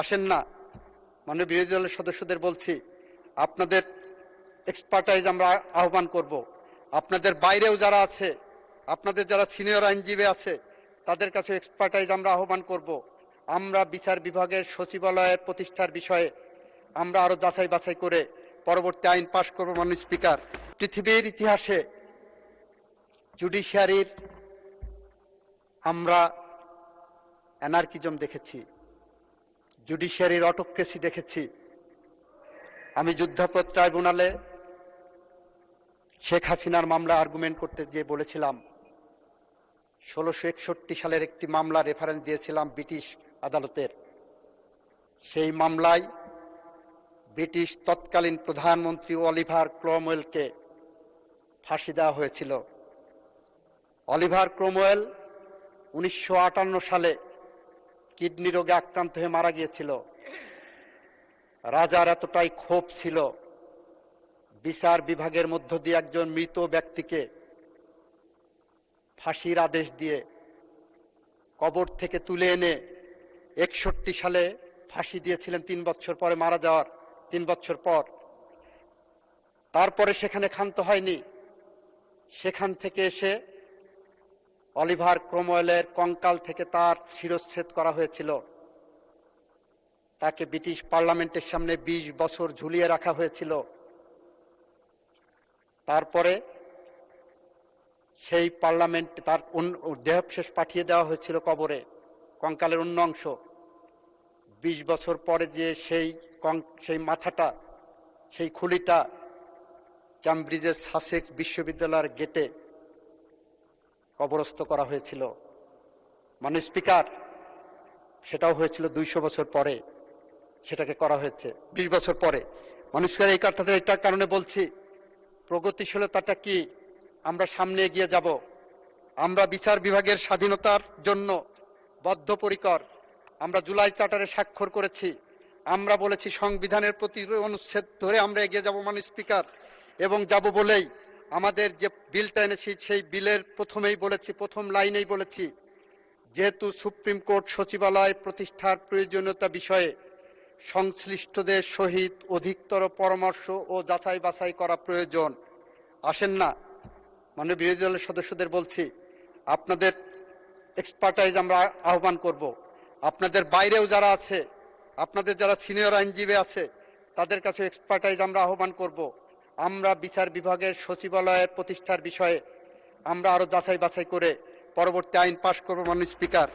আসেন না। মাননীয় বিরোধী দলের সদস্যদের বলছি, আপনাদের এক্সপার্টাইজ আমরা আহ্বান করব। আপনাদের বাইরেও যারা আছে, আপনাদের যারা সিনিয়র আইনজীবী আছে, তাদের কাছে এক্সপার্টাইজ আমরা আহ্বান করব। আমরা বিচার বিভাগের সচিবালয়ের প্রতিষ্ঠার বিষয়ে আমরা আরো যাচাই বাছাই করে পরবর্তী আইন পাশ করব। মাননীয় স্পিকার, পৃথিবীর ইতিহাসে জুডিশিয়ারির আমরা অ্যানার্কিজম দেখেছি, জুডিশিয়ারির অটোক্রেসি দেখেছি। আমি যুদ্ধাপরাধ ট্রাইব্যুনালে শেখ হাসিনার মামলা আর্গুমেন্ট করতে গিয়ে বলেছিলাম, 1661 সালের একটি মামলা রেফারেন্স দিয়েছিলাম ব্রিটিশ আদালতের। সেই মামলায় ব্রিটিশ তৎকালীন প্রধানমন্ত্রী অলিভার ক্রমওয়েলকে ফাঁসি দেওয়া হয়েছিল। অলিভার ক্রমওয়েল 1958 সালে কিডনি রোগে আক্রান্ত হয়ে মারা গিয়েছিল। রাজার এতটাই ক্ষোভ ছিল, বিচার বিভাগের মধ্য দিয়ে একজন মৃত ব্যক্তিকে ফাঁসির আদেশ দিয়ে কবর থেকে তুলে এনে 61 সালে ফাঁসি দিয়েছিলেন, 3 বছর পরে মারা যাওয়ার 3 বছর পর। তারপরে সেখানে ক্ষান্ত হয়নি, সেখান থেকে এসে অলিভার ক্রমওয়েলের কঙ্কাল থেকে তার শিরচ্ছেদ করা হয়েছিল। তাকে ব্রিটিশ পার্লামেন্টের সামনে 20 বছর ঝুলিয়ে রাখা হয়েছিল। তারপরে সেই পার্লামেন্টে তার দেহাবশেষ পাঠিয়ে দেওয়া হয়েছিল কবরে, কঙ্কালের অন্য অংশ। 20 বছর পরে যে সেই মাথাটা, সেই খুলিটা ক্যামব্রিজের সাসেক্স বিশ্ববিদ্যালয়ের গেটে কবরস্থ করা হয়েছিল। মাননীয় স্পিকার, সেটাও হয়েছিল 200 বছর পরে, সেটাকে করা হয়েছে 20 বছর পরে। মাননীয় স্পিকার, এই কথাটা এটার কারণে বলছি, প্রগতিশীলতাটা কি, আমরা সামনে এগিয়ে যাব। আমরা বিচার বিভাগের স্বাধীনতার জন্য বদ্ধপরিকর। আমরা জুলাই চার্টারে স্বাক্ষর করেছি। আমরা বলেছি সংবিধানের প্রতি অনুচ্ছেদ ধরে আমরা এগিয়ে যাব মাননীয় স্পিকার, এবং যাব বলেই আমাদের যে বিলটা এনেছি সেই বিলের প্রথমেই বলেছি, প্রথম লাইনেই বলেছি, যেহেতু সুপ্রিম কোর্ট সচিবালয় প্রতিষ্ঠার প্রয়োজনীয়তা বিষয়ে সংশ্লিষ্টদের সহিত অধিকতর পরামর্শ ও যাচাই বাছাই করা প্রয়োজন। আসেন না। মাননীয় বিরোধী দলের সদস্যদের বলছি, আপনাদের এক্সপার্টাইজ আমরা আহ্বান করব। আপনাদের বাইরেও যারা আছে, আপনাদের যারা সিনিয়র আইনজীবী আছে, তাদের কাছে এক্সপার্টাইজ আমরা আহ্বান করব। আমরা বিচার বিভাগের সচিবালয়ের প্রতিষ্ঠার বিষয়ে আমরা আরো যাচাই বাছাই করে পরবর্তী আইন পাশ করব। মাননীয় স্পিকার,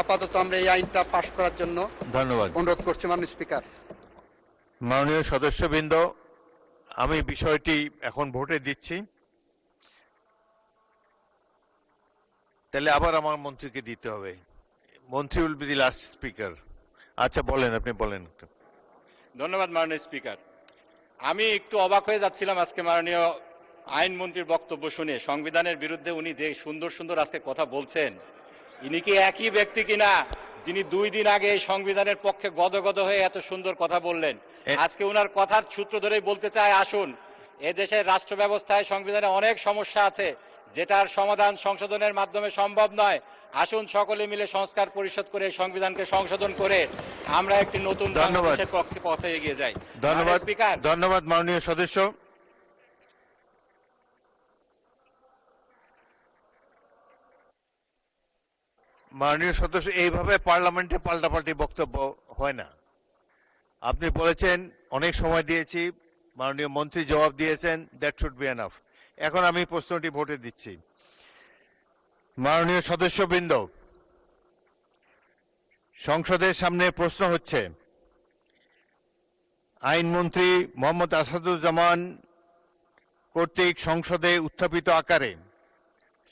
আপাতত আমরা এই আইনটা পাশ করার জন্য ধন্যবাদ অনুরোধ করছি। মাননীয় স্পিকার, মাননীয় সদস্যবৃন্দ, আমি বিষয়টি এখন ভোটে দিচ্ছি। তাহলে আবার আমার মন্ত্রীকে দিতে হবে। মন্ত্রী will be the last speaker. আচ্ছা বলেন, আপনি বলেন। ধন্যবাদ মাননীয় স্পিকার। আমি একটু অবাক হয়ে যাচ্ছিলাম আজকে মাননীয় আইনমন্ত্রীর বক্তব্য শুনে। সংবিধানের বিরুদ্ধে উনি যে সুন্দর সুন্দর আজকে কথা বলছেন, ইনি কি একই ব্যক্তি কিনা যিনি 2 দিন আগে এই সংবিধানের পক্ষে গদগদ হয়ে এত সুন্দর কথা বললেন? আজকে উনার কথার সূত্র ধরেই বলতে চাই, আসুন, এদেশের রাষ্ট্র ব্যবস্থায় সংবিধানে অনেক সমস্যা আছে যেটার সমাধান সংশোধনের মাধ্যমে সম্ভব নয়। আসুন সকলে মিলে সংস্কার পরিষদ করে সংবিধানকে সংশোধন করে আমরা একটি নতুন বাংলাদেশের পথে এগিয়ে যাই। ধন্যবাদ স্পিকার। ধন্যবাদ মাননীয় সদস্য। মাননীয় সদস্য, এইভাবে পার্লামেন্টে পাল্টাপাল্টি বক্তব্য হয় না। আপনি বলেছেন, অনেক সময় দিয়েছি, মাননীয় মন্ত্রী জবাব দিয়েছেন, দ্যাট শুড বি এনাফ। এখন আমি প্রশ্নটি ভোটে দিচ্ছি। মাননীয় সদস্যবৃন্দ, সংসদের সামনে প্রশ্ন হচ্ছে, আইনমন্ত্রী মোহাম্মদ আসাদুজ্জামান কর্তৃক সংসদে উত্থাপিত আকারে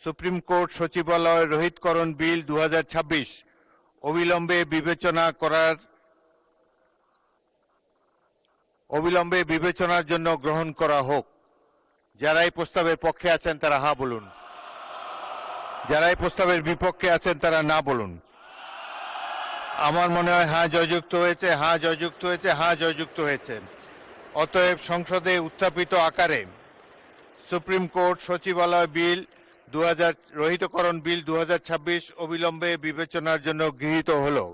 সুপ্রিম কোর্ট সচিবালয় রহিতকরণ বিল 2026 অবিলম্বে বিবেচনার জন্য গ্রহণ করা হোক। যারা এই প্রস্তাবের পক্ষে আছেন তারা হ্যাঁ বলুন, যারা এই প্রস্তাবের বিপক্ষে আছেন তারা না বলুন। আমার মনে হয় হ্যাঁ জয়যুক্ত হয়েছে, হ্যাঁ জয়যুক্ত হয়েছে, হ্যাঁ জয়যুক্ত হয়েছে। অতএব সংসদে উত্থাপিত আকারে সুপ্রিম কোর্ট সচিবালয় বিল রহিতকরণ বিল 2026 অবিলম্বে বিবেচনার জন্য গৃহীত হলো।